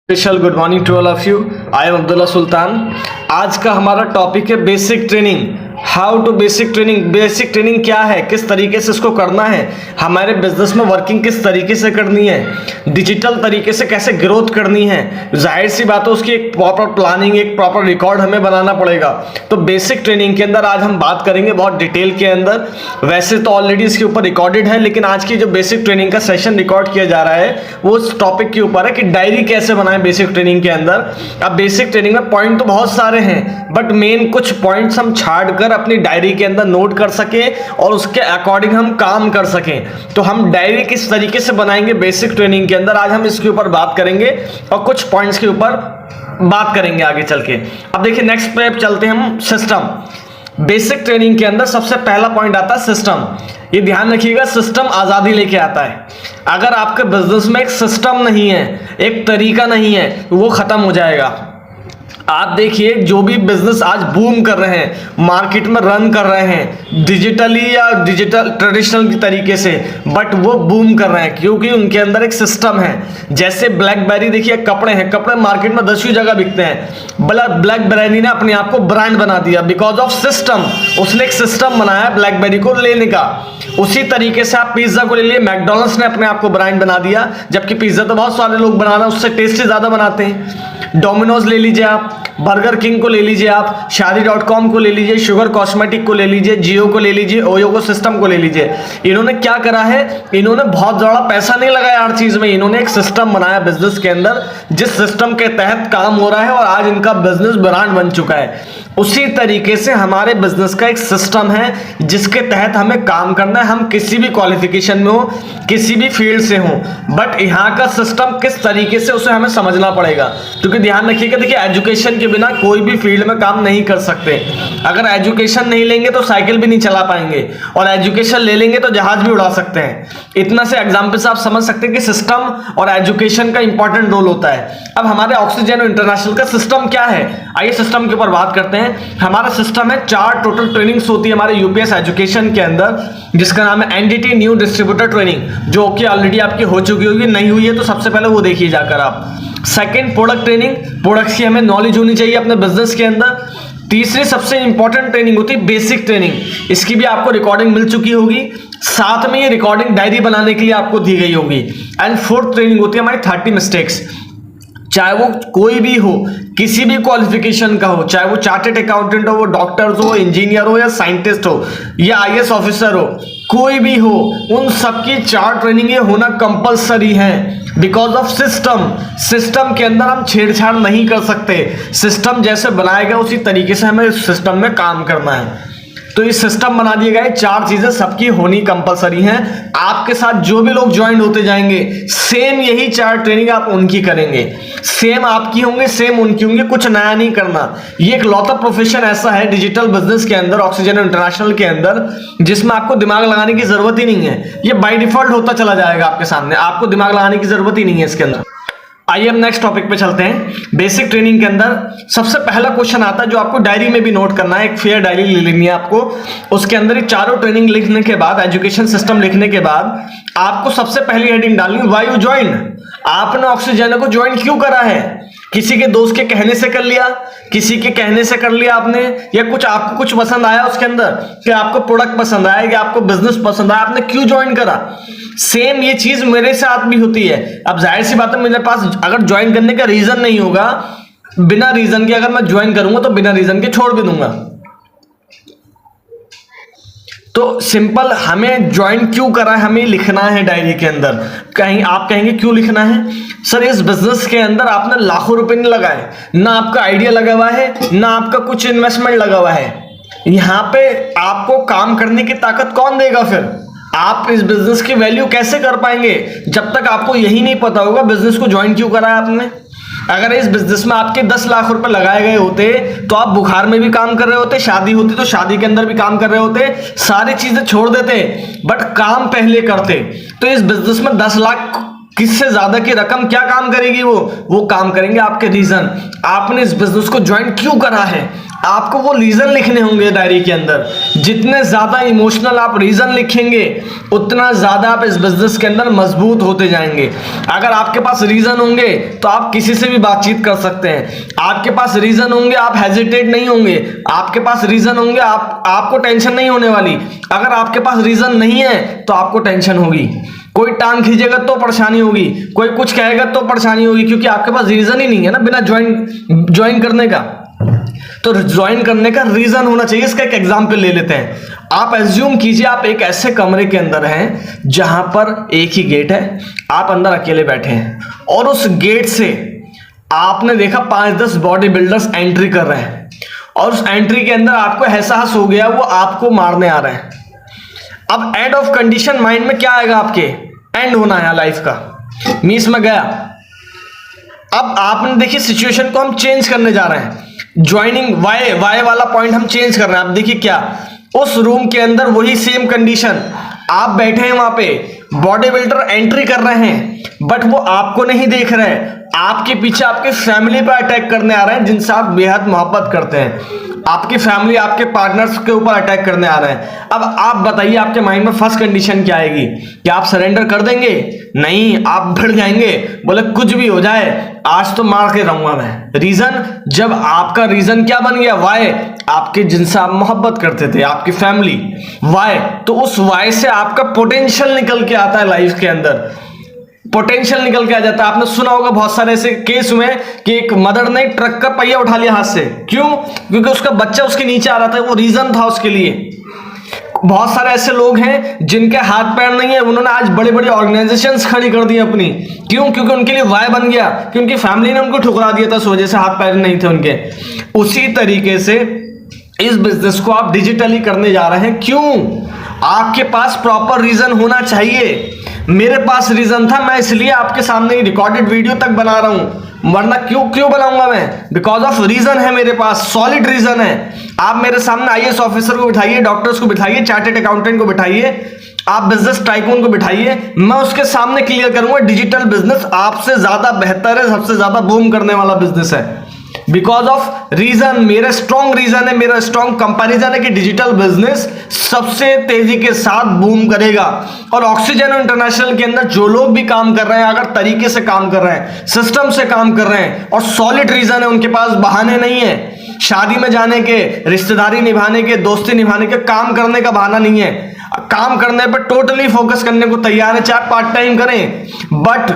Special good morning to all of you. I am Abdullah Sultan. आज का हमारा टॉपिक है basic training. How to basic training. Basic training क्या है, किस तरीके से इसको करना है, हमारे बिजनेस में वर्किंग किस तरीके से करनी है, डिजिटल तरीके से कैसे ग्रोथ करनी है। जाहिर सी बात है उसकी एक प्रॉपर प्लानिंग, एक प्रॉपर रिकॉर्ड हमें बनाना पड़ेगा। तो बेसिक ट्रेनिंग के अंदर आज हम बात करेंगे बहुत डिटेल के अंदर। वैसे तो ऑलरेडी इसके ऊपर रिकॉर्डेड है, लेकिन आज की जो बेसिक ट्रेनिंग का सेशन रिकॉर्ड किया जा रहा है वो उस टॉपिक के ऊपर है कि डायरी कैसे बनाएं बेसिक ट्रेनिंग के अंदर। अब बेसिक ट्रेनिंग में पॉइंट तो बहुत सारे हैं, बट मेन कुछ पॉइंट्स हम छाड़ कर अपनी डायरी के अंदर नोट कर सके और उसके अकॉर्डिंग हम काम कर सकें। तो हम डायरी किस तरीके से बनाएंगे बेसिक ट्रेनिंग के अंदर, आज हम इसके ऊपर बात करेंगे और कुछ पॉइंट्स के ऊपर बात करेंगे आगे चल के। अब देखिए नेक्स्ट पे चलते हैं हम, सिस्टम। बेसिक ट्रेनिंग के अंदर सबसे पहला पॉइंट आता है सिस्टम। ये ध्यान रखिएगा, सिस्टम आजादी लेके आता है। अगर आपके बिजनेस में एक सिस्टम नहीं है, एक तरीका नहीं है, तो वो खत्म हो जाएगा। आप देखिए जो भी बिजनेस आज बूम कर रहे हैं, मार्केट में रन कर रहे हैं डिजिटली या डिजिटल ट्रेडिशनल तरीके से, बट वो बूम कर रहे हैं क्योंकि उनके अंदर एक सिस्टम है। जैसे ब्लैकबेरी, देखिए कपड़े हैं, कपड़े मार्केट में 10वीं जगह बिकते हैं। ब्लैकबेरी ने अपने आप को ब्रांड बना दिया बिकॉज ऑफ सिस्टम। उसने एक सिस्टम बनाया ब्लैकबेरी को लेने का। उसी तरीके से आप पिज्जा को ले लिए, मैकडॉनल्ड्स ने अपने आप को ब्रांड बना दिया, जबकि पिज्जा तो बहुत सारे लोग बनाना उससे टेस्टी ज्यादा बनाते हैं। डोमिनोज ले लीजिए आप, बर्गर किंग को ले लीजिए आप, शादी.com को ले लीजिए, शुगर कॉस्मेटिक को ले लीजिए, जियो को ले लीजिए, ओयो को सिस्टम को ले लीजिए। इन्होंने क्या करा है, इन्होंने बहुत ज्यादा पैसा नहीं लगाया हर चीज में, इन्होंने एक सिस्टम बनाया बिजनेस के अंदर, जिस सिस्टम के तहत काम हो रहा है और आज इनका बिजनेस ब्रांड बन चुका है। उसी तरीके से हमारे बिजनेस का एक सिस्टम है जिसके तहत हमें काम करना है। हम किसी भी क्वालिफिकेशन में हो, किसी भी फील्ड से हो, बट यहाँ का सिस्टम किस तरीके से उसे हमें समझना पड़ेगा। क्योंकि ध्यान रखिएगा, देखिए एजुकेशन के बिना कोई भी फील्ड में काम नहीं कर सकते। अगर एजुकेशन नहीं लेंगे तो साइकिल भी नहीं चला पाएंगे, और एजुकेशन ले लेंगे तो जहाज भी उड़ा सकते हैं। इतना से एग्जाम्पल से आप समझ सकते हैं कि सिस्टम और एजुकेशन का इंपॉर्टेंट रोल होता है। अब हमारे ऑक्सीजन इंटरनेशनल का सिस्टम क्या है, आइए सिस्टम के ऊपर बात करते हैं। हमारा सिस्टम है 4 टोटल ट्रेनिंग्स होती है हमारे यूपीएस एजुकेशन के अंदर, जिसका नाम है एनडीटी न्यू डिस्ट्रीब्यूटर ट्रेनिंग, जो कि ऑलरेडी आपकी हो चुकी होगी। नहीं हुई है तो सबसे पहले वो देखिए जाकर आप। सेकंड प्रोडक्ट ट्रेनिंग, प्रोडक्ट्स की हमें नॉलेज होनी चाहिए अपने बिजनेस के अंदर। तीसरी सबसे इंपॉर्टेंट ट्रेनिंग होती है बेसिक ट्रेनिंग, इसकी भी आपको रिकॉर्डिंग मिल चुकी होगी, साथ में ये रिकॉर्डिंग डायरी बनाने के लिए आपको दी गई होगी। एंड फोर्थ ट्रेनिंग होती है हमारी 30 मिस्टेक्स। चाहे वो कोई भी हो, किसी भी क्वालिफिकेशन का हो, चाहे वो चार्टेड अकाउंटेंट हो, वो डॉक्टर हो, इंजीनियर हो, या साइंटिस्ट हो, या आईएएस ऑफिसर हो, कोई भी हो, उन सबकी 4 ट्रेनिंग ये होना कंपलसरी है बिकॉज ऑफ सिस्टम। सिस्टम के अंदर हम छेड़छाड़ नहीं कर सकते। सिस्टम जैसे बनाया गया उसी तरीके से हमें सिस्टम में काम करना है। तो ये सिस्टम बना दिए गए, 4 चीजें सबकी होनी कंपलसरी हैं। आपके साथ जो भी लोग ज्वाइन होते जाएंगे, सेम यही 4 ट्रेनिंग आप उनकी करेंगे, सेम आपकी होंगे, सेम उनकी होंगे, कुछ नया नहीं करना। ये एक लॉट ऑफ प्रोफेशन ऐसा है डिजिटल बिजनेस के अंदर, ऑक्सीजन इंटरनेशनल के अंदर, जिसमें आपको दिमाग लगाने की जरूरत ही नहीं है। ये बाय डिफॉल्ट होता चला जाएगा आपके सामने, आपको दिमाग लगाने की जरूरत ही नहीं है इसके अंदर। आइए हम नेक्स्ट टॉपिक पे चलते हैं। बेसिक ट्रेनिंग के अंदर सबसे पहला क्वेश्चन आता है जो आपको डायरी में भी नोट करना है। एक फेयर डायरी ले लेनी है आपको, उसके अंदर ये चारों ट्रेनिंग लिखने के बाद, एजुकेशन सिस्टम लिखने के बाद, आपको सबसे पहली हेडिंग डालनी, व्हाई यू ज्वाइन। आपने ऑक्सीजन को ज्वाइन क्यों करा है? किसी के दोस्त के कहने से कर लिया, किसी के कहने से कर लिया आपने, या कुछ आपको कुछ पसंद आया उसके अंदर, कि आपको प्रोडक्ट पसंद आया, कि आपको बिजनेस पसंद आया, आपने क्यों ज्वाइन करा। सेम ये चीज मेरे साथ भी होती है। अब जाहिर सी बात है, मेरे पास अगर ज्वाइन करने का रीजन नहीं होगा, बिना रीजन के अगर मैं ज्वाइन करूंगा तो बिना रीजन के छोड़ भी दूंगा। तो सिंपल, हमें ज्वाइन क्यों करा है हमें लिखना है डायरी के अंदर। कहीं आप कहेंगे क्यों लिखना है सर, इस बिजनेस के अंदर आपने लाखों रुपए नहीं लगाए, ना आपका आइडिया लगा हुआ है, ना आपका कुछ इन्वेस्टमेंट लगा हुआ है। यहां पे आपको काम करने की ताकत कौन देगा? फिर आप इस बिजनेस की वैल्यू कैसे कर पाएंगे जब तक आपको यही नहीं पता होगा बिजनेस को ज्वाइन क्यों करा है आपने। अगर इस बिजनेस में आपके 10 लाख रुपए लगाए गए होते तो आप बुखार में भी काम कर रहे होते, शादी होती तो शादी के अंदर भी काम कर रहे होते, सारी चीजें छोड़ देते, बट काम पहले करते। तो इस बिजनेस में 10 लाख किससे ज्यादा की रकम क्या काम करेगी? वो काम करेंगे आपके रीजन। आपने इस बिजनेस को ज्वाइन क्यों करा है, आपको वो रीजन लिखने होंगे डायरी के अंदर। जितने ज्यादा इमोशनल आप रीजन लिखेंगे उतना ज्यादा आप इस बिजनेस के अंदर मजबूत होते जाएंगे। अगर आपके पास रीजन होंगे तो आप किसी से भी बातचीत कर सकते हैं। आपके पास रीजन होंगे, आप हेजिटेट नहीं होंगे। आपके पास रीजन होंगे, आपको टेंशन नहीं होने वाली। अगर आपके पास रीजन नहीं है तो आपको टेंशन होगी। कोई टांग खींचेगा तो परेशानी होगी, कोई कुछ कहेगा तो परेशानी होगी, क्योंकि आपके पास रीजन ही नहीं है ना बिना ज्वाइन करने का। तो ज्वाइन करने का रीजन होना चाहिए। इसका एक एग्जांपल ले लेते हैं। आप एज्यूम कीजिए आप एक ऐसे कमरे के अंदर हैं जहां पर एक ही गेट है, आप अंदर अकेले बैठे हैं और उस गेट से आपने देखा 5-10 बॉडी बिल्डर्स एंट्री कर रहे हैं और उस एंट्री के अंदर आपको एहसास हो गया वो आपको मारने आ रहे हैं। अब एंड ऑफ कंडीशन माइंड में क्या आएगा आपके? एंड होना है लाइफ का, मीस में गया। अब आपने देखिए सिचुएशन को हम चेंज करने जा रहे हैं। ज्वाइनिंग वाई वाला पॉइंट हम चेंज कर रहे हैं। आप देखिए क्या, उस रूम के अंदर वही सेम कंडीशन, आप बैठे हैं वहां पे, बॉडी बिल्डर एंट्री कर रहे हैं बट वो आपको नहीं देख रहे हैं। आपके पीछे आपके फैमिली पर अटैक करने आ रहे हैं जिनसे आप बेहद मोहब्बत करते हैं। आपकी फैमिली आपके पार्टनर्स के ऊपर अटैक करने आ रहे हैं। अब आप बताइए आपके माइंड में फर्स्ट कंडीशन क्या आएगी? क्या आप सरेंडर कर देंगे? नहीं, आप भिड़ जाएंगे, बोले कुछ भी हो जाए आज तो मार के रहूंगा मैं। रीजन, जब आपका रीजन क्या बन गया? वाई, आपके जिनसे आप मोहब्बत करते थे, आपकी फैमिली। वाई, तो उस वाई से आपका पोटेंशियल निकल के आता है लाइफ के अंदर, पोटेंशियल निकल के आ जाता है। आपने सुना होगा बहुत सारे ऐसे केस हुए कि एक मदर ने ट्रक का पहिया उठा लिया हाथ से। क्यों? क्योंकि उसका बच्चा उसके नीचे आ रहा था, वो रीजन था उसके लिए। बहुत सारे ऐसे लोग हैं जिनके हाथ पैर नहीं है, उन्होंने आज बड़े बड़े ऑर्गेनाइजेशंस खड़ी कर दी अपनी। क्यों? क्योंकि उनके लिए वाय बन गया, कि उनकी फैमिली ने उनको ठुकरा दिया था, इस वजह से हाथ पैर नहीं थे उनके। उसी तरीके से इस बिजनेस को आप डिजिटली करने जा रहे हैं। क्यों? आपके पास प्रॉपर रीजन होना चाहिए। मेरे पास रीजन था, मैं इसलिए आपके सामने रिकॉर्डेड वीडियो तक बना रहा हूं, वरना क्यों बनाऊंगा मैं? बिकॉज ऑफ रीजन है मेरे पास, सॉलिड रीजन है। आप मेरे सामने आईएएस ऑफिसर को बिठाइए, डॉक्टर्स को बिठाइए, चार्टर्ड अकाउंटेंट को बिठाइए, आप बिजनेस टाइकून को बिठाइए, मैं उसके सामने क्लियर करूंगा डिजिटल बिजनेस आपसे ज्यादा बेहतर है, सबसे ज्यादा बूम करने वाला बिजनेस है। बिकॉज ऑफ रीजन, मेरा स्ट्रॉन्ग रीजन है, मेरा स्ट्रॉन्ग कंपैरिजन है कि डिजिटल बिजनेस सबसे तेजी के साथ बूम करेगा। और ऑक्सीजन इंटरनेशनल के अंदर जो लोग भी काम कर रहे हैं, अगर तरीके से काम कर रहे हैं, सिस्टम से काम कर रहे हैं और सॉलिड रीजन है, उनके पास बहाने नहीं है शादी में जाने के, रिश्तेदारी निभाने के, दोस्ती निभाने के, काम करने का बहाना नहीं है। काम करने पर टोटली फोकस करने को तैयार है, चाहे पार्ट टाइम करें बट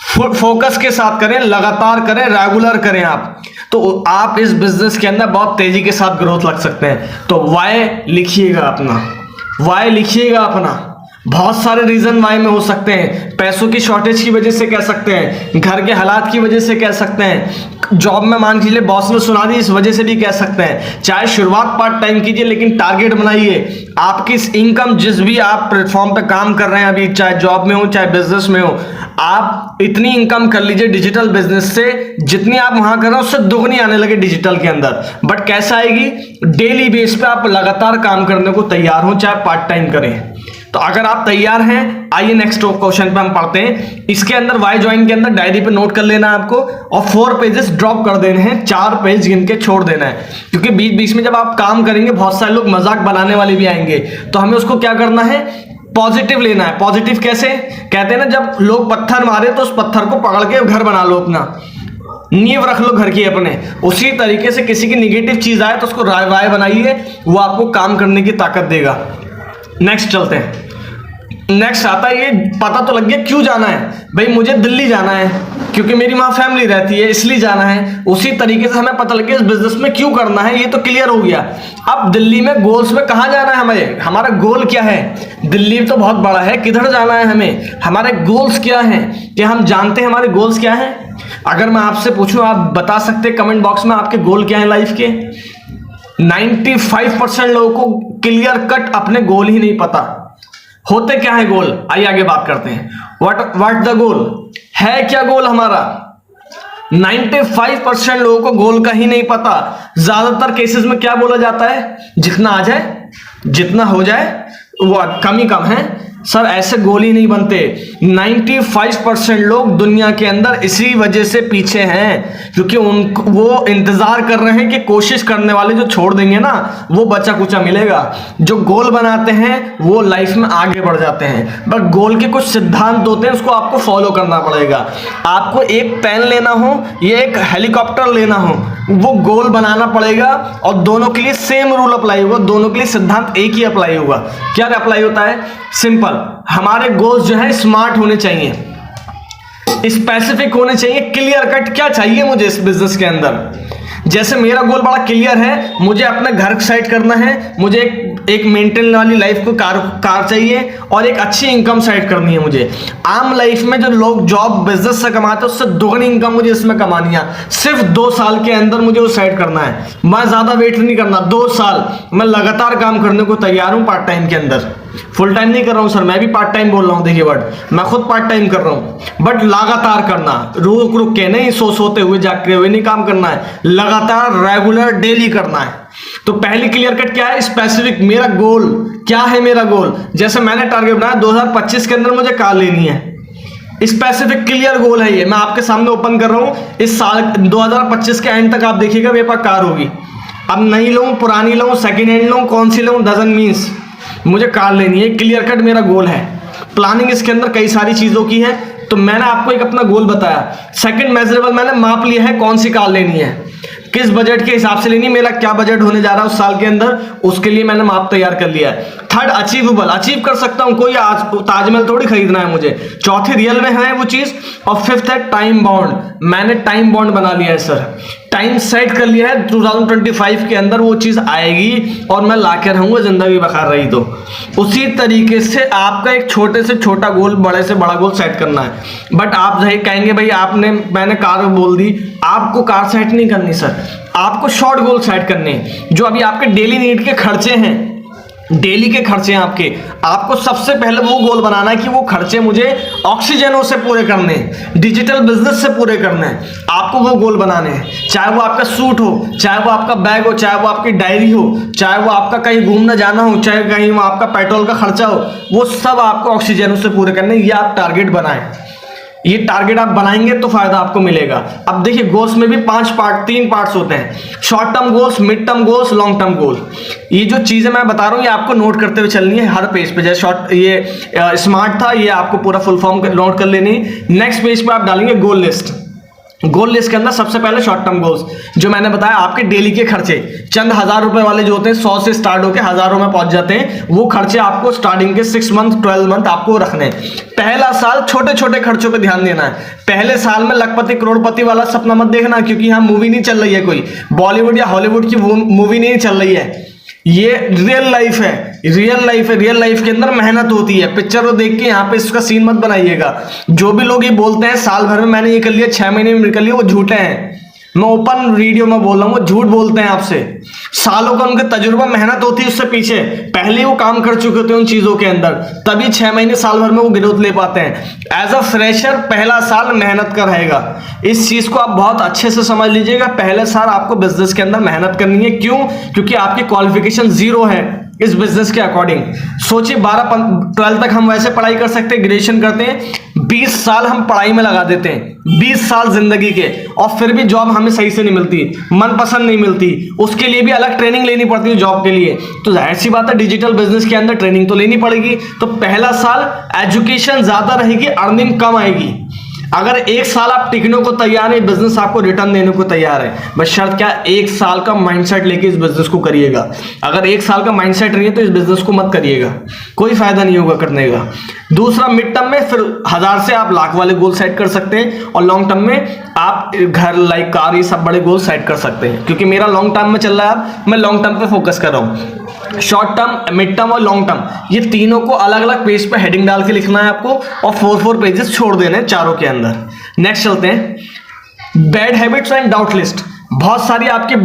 फोकस के साथ करें, लगातार करें, रेगुलर करें आप, तो आप इस बिजनेस के अंदर बहुत तेजी के साथ ग्रोथ लग सकते हैं। तो वाई लिखिएगा अपना, वाई लिखिएगा अपना। बहुत सारे रीजन वाई में हो सकते हैं। पैसों की शॉर्टेज की वजह से कह सकते हैं, घर के हालात की वजह से कह सकते हैं, जॉब में मान लीजिए बॉस ने सुना दी इस वजह से भी कह सकते हैं। चाहे शुरुआत पार्ट टाइम कीजिए लेकिन टारगेट बनाइए। आपकी इनकम जिस भी आप प्लेटफॉर्म पे काम कर रहे हैं अभी, चाहे जॉब में हो चाहे बिजनेस में हो, आप इतनी इनकम कर लीजिए डिजिटल बिजनेस से, जितनी आप वहां कर रहे हो उससे दुगनी आने लगे डिजिटल के अंदर। बट कैसा आएगी? डेली बेस पे आप लगातार काम करने को तैयार हो, चाहे पार्ट टाइम करें। तो अगर आप तैयार हैं, आइए नेक्स्ट क्वेश्चन पे हम पढ़ते हैं। इसके अंदर वाई ज्वाइन के अंदर डायरी पे नोट कर लेना है आपको और 4 पेजेस ड्रॉप कर देने हैं, 4 पेज गिन के छोड़ देना है, क्योंकि बीच बीच में जब आप काम करेंगे बहुत सारे लोग मजाक बनाने वाले भी आएंगे, तो हमें उसको क्या करना है? पॉजिटिव लेना है। पॉजिटिव कैसे? कहते हैं ना, जब लोग पत्थर मारे तो उस पत्थर को पकड़ के घर बना लो, अपना नींव रख लो घर की अपने। उसी तरीके से किसी की निगेटिव चीज आए तो उसको वाई बनाइए, वो आपको काम करने की ताकत देगा। नेक्स्ट चलते हैं। नेक्स्ट आता है, ये पता तो लग गया क्यों जाना है भाई, मुझे दिल्ली जाना है क्योंकि मेरी वहां फैमिली रहती है इसलिए जाना है। उसी तरीके से हमें पता लग गया इस बिजनेस में क्यों करना है, ये तो क्लियर हो गया। अब दिल्ली में गोल्स में कहां जाना है हमें, हमारा गोल क्या है? दिल्ली तो बहुत बड़ा है, किधर जाना है हमें, हमारे गोल्स क्या हैं? क्या हम जानते हैं हमारे गोल्स क्या हैं? अगर मैं आपसे पूछूं, आप बता सकते हैं कमेंट बॉक्स में आपके गोल क्या है लाइफ के? 95% लोगों को क्लियर कट अपने गोल ही नहीं पता। होते क्या है गोल? आइए आगे बात करते हैं। व्हाट द गोल है, क्या गोल हमारा? 95% लोगों को गोल का ही नहीं पता। ज्यादातर केसेस में क्या बोला जाता है? जितना आ जाए, जितना हो जाए वो कम ही कम है सर, ऐसे गोल ही नहीं बनते। 95% लोग दुनिया के अंदर इसी वजह से पीछे हैं, क्योंकि वो इंतजार कर रहे हैं कि कोशिश करने वाले जो छोड़ देंगे ना, वो बचा कुचा मिलेगा। जो गोल बनाते हैं वो लाइफ में आगे बढ़ जाते हैं। बट गोल के कुछ सिद्धांत होते हैं, उसको आपको फॉलो करना पड़ेगा। आपको एक पेन लेना हो या एक हेलीकॉप्टर लेना हो, वो गोल बनाना पड़ेगा और दोनों के लिए सेम रूल अप्लाई होगा, दोनों के लिए सिद्धांत एक ही अप्लाई होगा। क्या अप्लाई होता है? सिंपल, हमारे गोल्स जो है स्मार्ट होने चाहिए, स्पेसिफिक होने चाहिए, क्लियर कट। क्या चाहिए मुझे इस बिजनेस के अंदर? जैसे मेरा गोल बड़ा क्लियर है, मुझे अपना घर सेट करना है, मुझे एक मेंटेन वाली लाइफ को कार चाहिए और एक अच्छी इनकम सेट करनी है मुझे। आम लाइफ में जो लोग जॉब बिजनेस से कमाते हैं उससे दोगुनी इनकम मुझे इसमें कमानी है। सिर्फ 2 साल के अंदर मुझे वो सेट करना है। मैं ज्यादा वेट नहीं करना, 2 साल मैं लगातार काम करने को तैयार हूं पार्ट टाइम के अंदर। फुल टाइम नहीं कर रहा हूं सर, मैं भी पार्ट टाइम बोल रहा हूं, देखिए वर्ड, मैं खुद पार्ट टाइम कर रहा हूं, बट लगातार करना, रुक रुक के नहीं, सोते हुए जागते हुए नहीं काम करना है, लगातार रेगुलर डेली करना है। तो पहली क्लियर कट क्या है? स्पेसिफिक, मेरा गोल क्या है? मेरा गोल, जैसे मैंने टारगेट बनाया 2025 के अंदर मुझे कार लेनी है, स्पेसिफिक क्लियर गोल है ये, मैं आपके सामने ओपन कर रहा हूं। इस साल 2025 के एंड तक आप देखिएगा मेरे पास कार होगी। अब नई लूं, पुरानी लूं, सेकेंड हैंड लूं, कौन सी लूं, डजंट मीन्स, मुझे कार लेनी है। क्लियर कट मेरा गोल है। प्लानिंग इसके अंदर कई सारी चीजों की है, तो मैंने आपको एक अपना गोल बताया। सेकंड मेजरेबल, मैंने माप लिया है कौन सी कार लेनी है, किस बजट के हिसाब से लेनी है, मेरा क्या बजट होने जा रहा है उस साल के अंदर, उसके लिए मैंने माप तैयार कर लिया है। थर्ड, अचीवेबल, अचीव कर सकता हूं, कोई ताजमहल थोड़ी खरीदना है मुझे। चौथी, रियल में है वो चीज। और फिफ्थ है टाइम बाउंड, मैंने टाइम बाउंड बना लिया है सर, टाइम सेट कर लिया है, 2025 के अंदर वो चीज आएगी और मैं लाके रहूंगा जिंदगी बखार रही तो। उसी तरीके से आपका एक छोटे से छोटा गोल, बड़े से बड़ा गोल सेट करना है। बट आप कहेंगे भाई आपने, मैंने कार बोल दी, आपको कार सेट नहीं करनी सर, आपको शॉर्ट गोल सेट करने हैं, जो अभी आपके डेली नीड के खर्चे हैं, डेली के खर्चे हैं आपको सबसे पहले वो गोल बनाना है कि वो खर्चे मुझे ऑक्सीजनों से पूरे करने हैं, डिजिटल बिजनेस से पूरे करने हैं। आपको वो गोल बनाने हैं, चाहे वो आपका सूट हो, चाहे वो आपका बैग हो, चाहे वो आपकी डायरी हो, चाहे वो आपका कहीं घूमने जाना हो, चाहे कहीं वो आपका पेट्रोल का खर्चा हो, वो सब आपको ऑक्सीजनों से पूरे करने। ये आप टारगेट बनाएं, ये टारगेट आप बनाएंगे तो फायदा आपको मिलेगा। अब देखिए गोल्स में भी 3 पार्ट्स होते हैं, short term goals, mid term goals, long term goal. ये जो चीजें मैं बता रहा हूँ ये आपको नोट करते हुए चलनी है हर पेज पे। जैसे शॉर्ट, ये स्मार्ट था, ये आपको पूरा फुल फॉर्म नोट कर लेनी है। नेक्स्ट पेज पे आप डालेंगे गोल लिस्ट। गोल लिस्ट के अंदर सबसे पहले शॉर्ट टर्म गोल्स, जो मैंने बताया आपके डेली के खर्चे, चंद हजार रुपए वाले जो होते हैं, 100 से स्टार्ट होकर हजारों में पहुंच जाते हैं, वो खर्चे आपको स्टार्टिंग के 6 मंथ 12 मंथ आपको रखने हैं। पहला साल छोटे छोटे खर्चों पे ध्यान देना है। पहले साल में लखपति करोड़पति वाला सपना मत देखना, क्योंकि यहाँ मूवी नहीं चल रही है, कोई बॉलीवुड या हॉलीवुड की मूवी नहीं चल रही है, ये रियल लाइफ है। रियल लाइफ है, रियल लाइफ के अंदर मेहनत होती है। पिक्चर को देख के यहाँ पे इसका सीन मत बनाइएगा। जो भी लोग ये बोलते हैं साल भर में मैंने ये कर लिया, 6 महीने में कर लिया, वो झूठे हैं। मैं ओपन वीडियो में बोल रहा हूँ, वो झूठ बोलते हैं आपसे। सालों का उनका तजुर्बा, मेहनत होती है उससे पीछे, पहले वो काम कर चुके होते हैं उन चीजों के अंदर, तभी 6 महीने साल भर में वो ग्रोथ ले पाते हैं। एज अ फ्रेशर पहला साल मेहनत का रहेगा। इस चीज को आप बहुत अच्छे से समझ लीजिएगा। पहले साल आपको बिजनेस के अंदर मेहनत करनी है। क्यों? क्योंकि आपकी क्वालिफिकेशन 0 है इस बिजनेस के अकॉर्डिंग। सोचिए 12 तक हम वैसे पढ़ाई कर सकते हैं, ग्रेजुएशन करते हैं, 20 साल हम पढ़ाई में लगा देते हैं, 20 साल जिंदगी के, और फिर भी जॉब हमें सही से नहीं मिलती, मनपसंद नहीं मिलती, उसके लिए भी अलग ट्रेनिंग लेनी पड़ती है जॉब के लिए। तो जाहिर सी बात है डिजिटल बिजनेस के अंदर ट्रेनिंग तो लेनी पड़ेगी। तो पहला साल एजुकेशन ज्यादा रहेगी, अर्निंग कम आएगी। अगर 1 साल आप टिकने को तैयार है, बिजनेस आपको रिटर्न देने को तैयार है, बस शर्त क्या, 1 साल का माइंडसेट लेके इस बिजनेस को करिएगा। अगर 1 साल का माइंडसेट नहीं है तो इस बिजनेस को मत करिएगा, कोई फायदा नहीं होगा करने का। दूसरा, मिड टर्म में फिर 1000 से आप लाख वाले गोल सेट कर सकते हैं, और लॉन्ग टर्म में आप घर, लाइक कार, ये सब बड़े गोल सेट कर सकते हैं। क्योंकि मेरा लॉन्ग टर्म में चल रहा है, मैं लॉन्ग टर्म पे फोकस कर रहा हूँ। शॉर्ट टर्म, मिड टर्म और लॉन्ग टर्म, ये तीनों को अलग अलग पेज पे हेडिंग डाल के लिखना है आपको, और 4 पेजेस छोड़ देने चारों के अंदर। नेक्स्ट चलते हैं, bad habits and doubt list. बहुत सारी आपके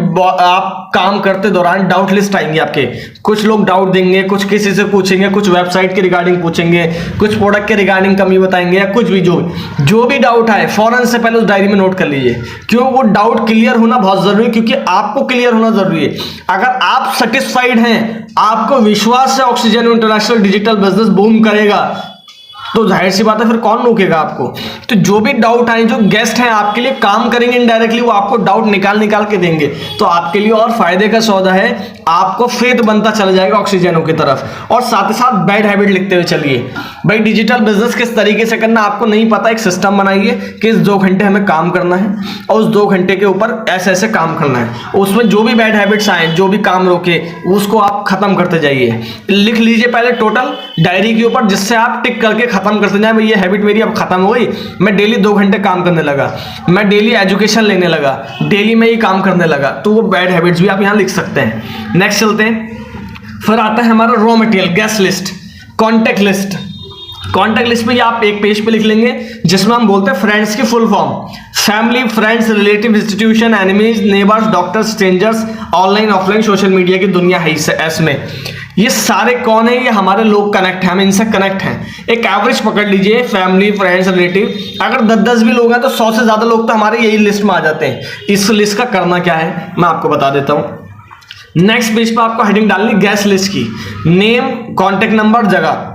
आप काम करते दौरान डाउट लिस्ट आएंगे आपके। कुछ लोग डाउट देंगे, कुछ किसी से पूछेंगे, कुछ वेबसाइट के रिगार्डिंग पूछेंगे, कुछ प्रोडक्ट के रिगार्डिंग कमी बताएंगे, या कुछ भी जो भी डाउट आए फौरन से पहले उस डायरी में नोट कर लीजिए। क्यों? वो डाउट क्लियर होना बहुत जरूरी है, क्योंकि आपको क्लियर होना जरूरी है। अगर आप सेटिस्फाइड हैं, आपको विश्वास है oxygen international digital business boom करेगा, तो जाहिर सी बात है फिर कौन रोकेगा आपको। तो जो भी डाउट आए, जो गेस्ट हैं आपके लिए काम करेंगे इनडायरेक्टली, वो आपको डाउट निकाल के देंगे, तो आपके लिए और फायदे का सौदा है। आपको फेथ बनता चला जाएगा ऑक्सीजनों की तरफ। और साथ ही साथ बैड हैबिट लिखते हुए चलिए। भाई डिजिटल बिजनेस किस तरीके से करना आपको नहीं पता, एक सिस्टम बनाइए कि इस 2 घंटे हमें काम करना है और उस 2 घंटे के ऊपर ऐसे ऐसे काम करना है। उसमें जो भी बैड हैबिट्स आए, जो भी काम रोके, उसको आप खत्म करते जाइए। लिख लीजिए पहले टोटल डायरी के ऊपर, जिससे आप टिक करके खत्म करते जाए। भाई ये हैबिट मेरी अब खत्म हो गई, मैं डेली 2 घंटे काम करने लगा, मैं डेली एजुकेशन लेने लगा, डेली मैं ये काम करने लगा। तो वो बैड हैबिट्स भी आप यहाँ लिख सकते हैं। नेक्स्ट चलते हैं। फिर आता है हमारा raw material, guest list, contact list. Contact list में ये आप एक पेज पे लिख लेंगे, जिसमें हम बोलते हैं फ्रेंड्स की full form, family, friends, relative, institution, enemies, neighbours, doctors, strangers, online offline social media की दुनिया है इसमें। ये सारे कौन है? ये हमारे लोग कनेक्ट हैं, हम इनसे कनेक्ट हैं। एक एवरेज पकड़ लीजिए, फैमिली, फ्रेंड्स, रिलेटिव, अगर 10-10 भी लोग हैं तो 100 से ज्यादा लोग तो हमारे यही लिस्ट में आ जाते हैं। इस लिस्ट का करना क्या है मैं आपको बता देता हूं। नेक्स्ट पेज पर आपको हेडिंग डालनी गेस्ट लिस्ट की, नेम, कॉन्टेक्ट नंबर, जगह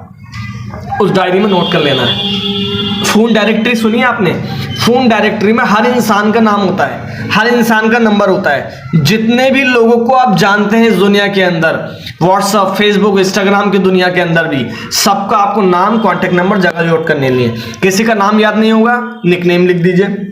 उस डायरी में नोट कर लेना है। फोन डायरेक्टरी सुनिए आपने, फोन डायरेक्टरी में हर इंसान का नाम होता है, हर इंसान का नंबर होता है। जितने भी लोगों को आप जानते हैं इस दुनिया के अंदर, व्हाट्सएप, फेसबुक, इंस्टाग्राम की दुनिया के अंदर भी, सबका आपको नाम, कॉन्टेक्ट नंबर, जगह नोट करने लिए। किसी का नाम याद नहीं होगा, निकनेम लिख दीजिए।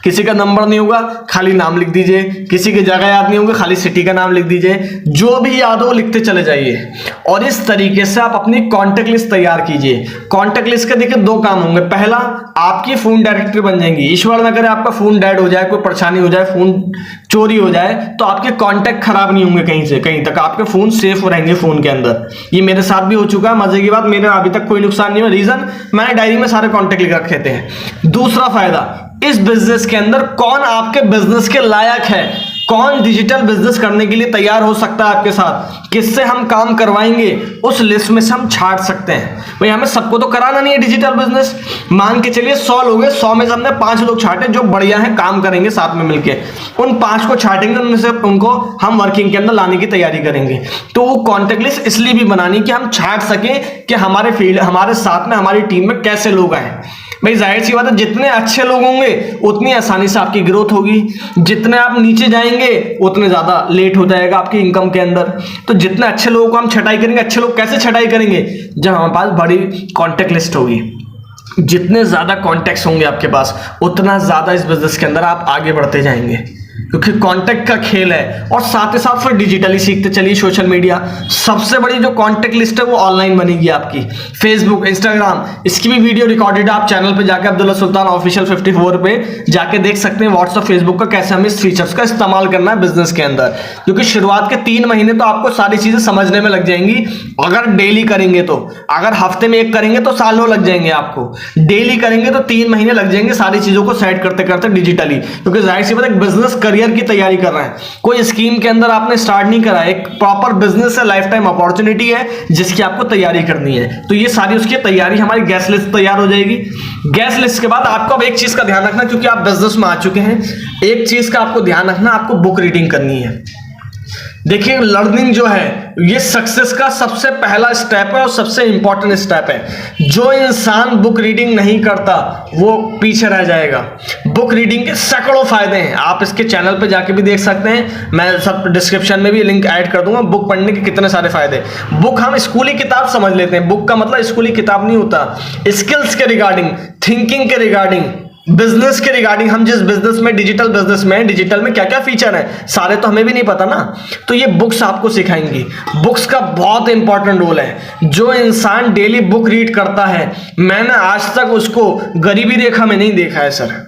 किसी का नंबर नहीं होगा, खाली नाम लिख दीजिए। किसी की जगह याद नहीं होगा, खाली सिटी का नाम लिख दीजिए। जो भी याद हो लिखते चले जाइए। और इस तरीके से आप अपनी कॉन्टेक्ट लिस्ट तैयार कीजिए। कॉन्टेक्ट लिस्ट के देखिए 2 काम होंगे। पहला, आपकी फोन डायरेक्टरी बन जाएंगी। ईश्वर न करे आपका फोन डेड हो जाए, कोई परेशानी हो जाए, फोन चोरी हो जाए, तो आपके कॉन्टेक्ट खराब नहीं होंगे कहीं से कहीं तक, आपके फोन सेफ रहेंगे फोन के अंदर। ये मेरे साथ भी हो चुका है। मजे की बात, मेरे अभी तक कोई नुकसान नहीं हुआ। रीजन, मैंने डायरी में सारे कॉन्टेक्ट लिख रखे थे। दूसरा फायदा, इस बिजनेस के अंदर कौन आपके बिजनेस के लायक है, कौन डिजिटल बिजनेस करने के लिए तैयार हो सकता है आपके साथ, किससे हम काम करवाएंगे, उस लिस्ट में से हम छांट सकते हैं। भाई हमें सबको तो कराना नहीं है डिजिटल बिजनेस। मान के चलिए 100 लोग हैं, 100 में से हमने 5 लोग छांटे जो बढ़िया हैं, काम करेंगे साथ में मिलके। उन 5 को छांटेंगे, उनमें से उनको हम वर्किंग के अंदर लाने की तैयारी करेंगे। तो वो कॉन्टेक्ट लिस्ट इसलिए भी बनानी कि हम छांट सकें कि हमारे फील्ड, हमारे साथ में, हमारी टीम में कैसे लोग आए। भाई जाहिर सी बात है, जितने अच्छे लोग होंगे उतनी आसानी से आपकी ग्रोथ होगी। जितने आप नीचे जाएंगे उतने ज्यादा लेट हो जाएगा आपकी इनकम के अंदर। तो जितने अच्छे लोगों को हम छटाई करेंगे, अच्छे लोग कैसे छटाई करेंगे? जब हमारे पास बड़ी कॉन्टेक्ट लिस्ट होगी। जितने ज्यादा कॉन्टेक्ट्स होंगे आपके पास, उतना ज्यादा इस बिजनेस के अंदर आप आगे बढ़ते जाएंगे, क्योंकि कॉन्टेक्ट का खेल है। और साथ ही साथ फिर डिजिटली सीखते चलिए। सोशल मीडिया, सबसे बड़ी जो कॉन्टेक्ट लिस्ट है वो ऑनलाइन बनेगी आपकी। फेसबुक, इंस्टाग्राम, इसकी भी वीडियो रिकॉर्डेड है। आप चैनल पे जाके अब्दुल्ला सुल्तान ऑफिशियल 54 पे जाके देख सकते हैं व्हाट्सएप, फेसबुक का कैसे हमें इस फीचर्स का इस्तेमाल करना है बिजनेस के अंदर। क्योंकि शुरुआत के 3 महीने तो आपको सारी चीजें समझने में लग जाएंगी, अगर डेली करेंगे तो। अगर हफ्ते में 1 करेंगे तो सालों लग जाएंगे आपको। डेली करेंगे तो 3 महीने लग जाएंगे सारी चीजों को सेट करते करते डिजिटली। क्योंकि जाहिर सी बात है, बिजनेस करियर की तैयारी कर रहे हैं, कोई स्कीम के अंदर आपने स्टार्ट नहीं करा, एक प्रॉपर बिजनेस है, लाइफ टाइम अपॉर्चुनिटी है जिसकी आपको तैयारी करनी है। तो ये सारी उसकी तैयारी, हमारी गेस्ट लिस्ट तैयार हो जाएगी। गेस्ट लिस्ट के बाद आपको अब एक चीज का ध्यान रखना, क्योंकि आप बिजनेस में आ चुके हैं, एक चीज का आपको ध्यान रखना, आपको बुक रीडिंग करनी है। देखिए, लर्निंग जो है ये सक्सेस का सबसे पहला स्टेप है और सबसे इंपॉर्टेंट स्टेप है। जो इंसान बुक रीडिंग नहीं करता वो पीछे रह जाएगा। बुक रीडिंग के सैकड़ों फायदे हैं, आप इसके चैनल पे जाके भी देख सकते हैं, मैं सब डिस्क्रिप्शन में भी लिंक ऐड कर दूंगा। बुक पढ़ने के कितने सारे फायदे। बुक हम स्कूली किताब समझ लेते हैं, बुक का मतलब स्कूली किताब नहीं होता। स्किल्स के रिगार्डिंग, थिंकिंग के रिगार्डिंग, बिजनेस के रिगार्डिंग, हम जिस बिजनेस में, डिजिटल बिजनेस में, डिजिटल में क्या क्या फीचर है सारे तो हमें भी नहीं पता ना, तो ये बुक्स आपको सिखाएंगी। बुक्स का बहुत इंपॉर्टेंट रोल है। जो इंसान डेली बुक रीड करता है, मैंने आज तक उसको गरीबी रेखा में नहीं देखा है सर।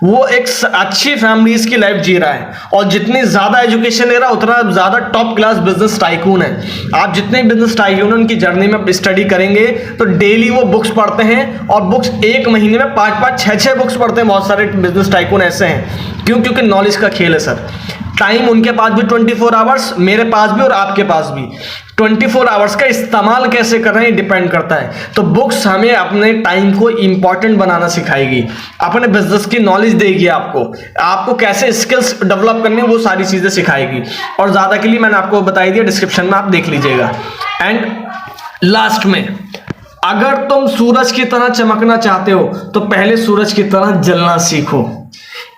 वो एक अच्छी फैमिलीज की लाइफ जी रहा है, और जितनी ज्यादा एजुकेशन ले रहा है उतना ज्यादा टॉप क्लास बिजनेस टाइकून है। आप जितने बिजनेस टाइकून उनकी जर्नी में स्टडी करेंगे तो डेली वो बुक्स पढ़ते हैं, और बुक्स 1 महीने में 5-5, 6-6 बुक्स पढ़ते हैं। बहुत सारे बिजनेस टाइकून ऐसे हैं। क्यों? क्योंकि नॉलेज का खेल है सर। टाइम उनके पास भी 24 आवर्स, मेरे पास भी और आपके पास भी 24 आवर्स का इस्तेमाल कैसे कर रहे हैं डिपेंड करता है। तो बुक्स हमें अपने टाइम को इंपॉर्टेंट बनाना सिखाएगी, अपने बिजनेस की नॉलेज नॉलेज देगी आपको कैसे स्किल्स डेवलप करनी है वो सारी चीजें सिखाएगी। और ज्यादा के लिए मैंने आपको बताई दिया, डिस्क्रिप्शन में आप देख लीजिएगा। एंड लास्ट में, अगर तुम सूरज की तरह चमकना चाहते हो तो पहले सूरज की तरह जलना सीखो।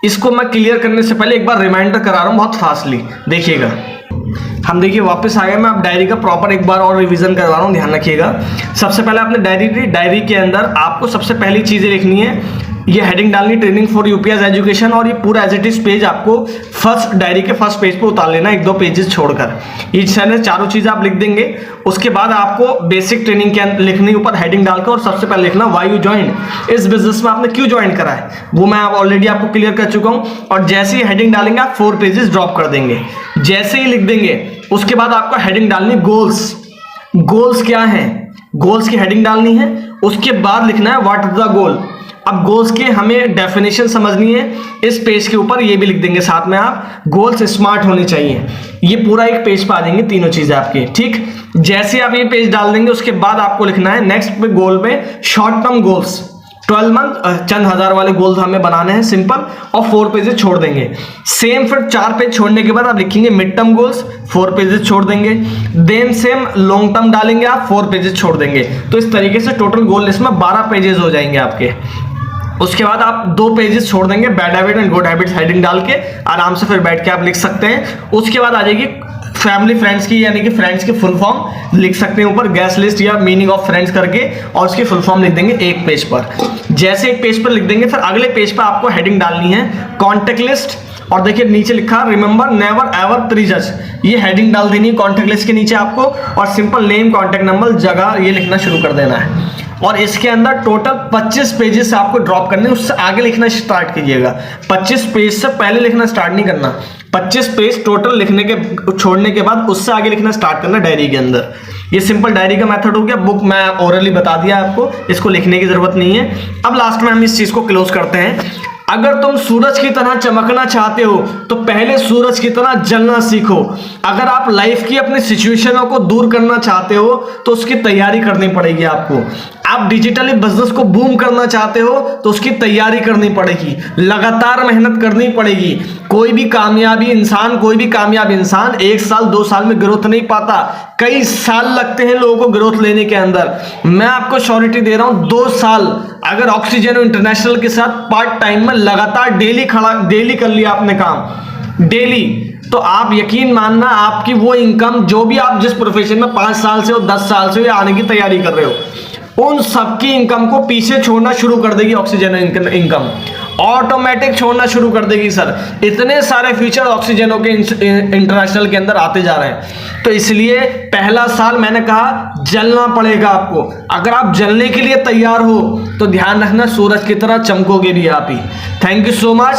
इसको मैं क्लियर करने से पहले एक बार रिमाइंडर करा रहा हूं बहुत फास्टली, देखिएगा। हम देखिए वापस आ गए, मैं आप डायरी का प्रॉपर एक बार और रिवीजन करवा रहा हूँ, ध्यान रखिएगा। सबसे पहले आपने डायरी के अंदर आपको सबसे पहली चीजें लिखनी है, ये हेडिंग डालनी ट्रेनिंग फॉर यूपीएस एजुकेशन, और ये पूरा एज इट इज पेज आपको फर्स्ट डायरी के फर्स्ट पेज पे उतार लेना, 1-2 पेजेस छोड़कर। ये चारों चीजें आप लिख देंगे। उसके बाद आपको बेसिक ट्रेनिंग के लिखनी ऊपर हेडिंग डालकर, और सबसे पहले लिखना व्हाई यू ज्वाइन, इस बिजनेस में आपने क्यों ज्वाइन करा है, वो मैं ऑलरेडी आपको क्लियर कर चुका हूं। और जैसे ही हेडिंग डालेंगे आप 4 पेजेस ड्रॉप कर देंगे, जैसे ही लिख देंगे। उसके बाद आपको हेडिंग डालनी गोल्स क्या है, गोल्स की हेडिंग डालनी है। उसके बाद लिखना है व्हाट इज द गोल। अब गोल्स के हमें डेफिनेशन समझनी है, इस पेज के ऊपर ये भी लिख देंगे साथ में आप, गोल्स स्मार्ट होने चाहिए। ये पूरा एक पेज पे आ जाएंगे तीनों चीजें आपकी, ठीक। जैसे आप ये पेज डाल देंगे उसके बाद आपको लिखना है नेक्स्ट पे गोल पे शॉर्ट टर्म गोल्स, 12 मंथ चंद हजार वाले गोल्स हमें बनाने हैं सिंपल, और 4 पेजेस छोड़ देंगे। सेम फिर 4 पेज छोड़ने के बाद आप लिखेंगे मिड टर्म गोल्स, 4 पेजेस छोड़ देंगे। देन सेम लॉन्ग टर्म डालेंगे आप, 4 पेजेस छोड़ देंगे। तो इस तरीके से टोटल गोल लिस्ट में 12 पेजेस हो जाएंगे आपके। उसके बाद आप 2 पेजेस छोड़ देंगे bad habit and good habits heading डाल के, आराम से फिर बैठ के आप लिख सकते हैं। उसके बाद आ जाएगी फैमिली फ्रेंड्स की, यानी कि फ्रेंड्स की फुल फॉर्म लिख सकते हैं ऊपर, गैस लिस्ट या मीनिंग ऑफ फ्रेंड्स करके, और उसकी फुल फॉर्म लिख देंगे एक पेज पर। जैसे एक पेज पर लिख देंगे, फिर अगले पेज पर आपको हेडिंग डालनी है कॉन्टेक्ट लिस्ट, और देखिए नीचे लिखा रिमेंबर नेवर एवर प्रीजज, ये हेडिंग डाल देनी है कॉन्टेक्ट लिस्ट के नीचे आपको। और सिंपल नेम, कॉन्टेक्ट नंबर, जगह ये लिखना शुरू कर देना है। और इसके अंदर टोटल 25 पेजेस आपको ड्रॉप करने, उससे आगे लिखना स्टार्ट कीजिएगा। 25 पेज से पहले लिखना स्टार्ट नहीं करना, 25 पेज टोटल लिखने के छोड़ने के बाद उससे आगे लिखना स्टार्ट करना डायरी के अंदर। ये सिंपल डायरी का मेथड हो गया। बुक मैं ओरली बता दिया आपको, इसको लिखने की जरूरत नहीं है। अब लास्ट में हम इस चीज को क्लोज करते हैं। अगर तुम सूरज की तरह चमकना चाहते हो तो पहले सूरज की तरह जलना सीखो। अगर आप लाइफ की अपनी सिचुएशनों को दूर करना चाहते हो तो उसकी तैयारी करनी पड़ेगी आपको। आप डिजिटली बिजनेस को बूम करना चाहते हो तो उसकी तैयारी करनी पड़ेगी, लगातार मेहनत करनी पड़ेगी। कोई भी कामयाब इंसान 1 साल 2 साल में ग्रोथ नहीं पाता, कई साल लगते हैं लोगों को ग्रोथ लेने के अंदर। मैं आपको श्योरिटी दे रहा हूं 2 साल अगर ऑक्सीजन इंटरनेशनल के साथ पार्ट टाइम में लगातार डेली कर लिया आपने काम डेली, तो आप यकीन मानना आपकी वो इनकम जो भी आप जिस प्रोफेशन में 5 साल से हो 10 साल से आने की तैयारी कर रहे हो, उन सबकी इनकम को पीछे छोड़ना शुरू कर देगी ऑक्सीजन इनकम, ऑटोमेटिक छोड़ना शुरू कर देगी सर। इतने सारे फीचर ऑक्सीजनों के इंटरनेशनल के अंदर आते जा रहे हैं। तो इसलिए पहला साल मैंने कहा जलना पड़ेगा आपको। अगर आप जलने के लिए तैयार हो तो ध्यान रखना सूरज की तरह चमकोगे भी आप ही। Thank you so much.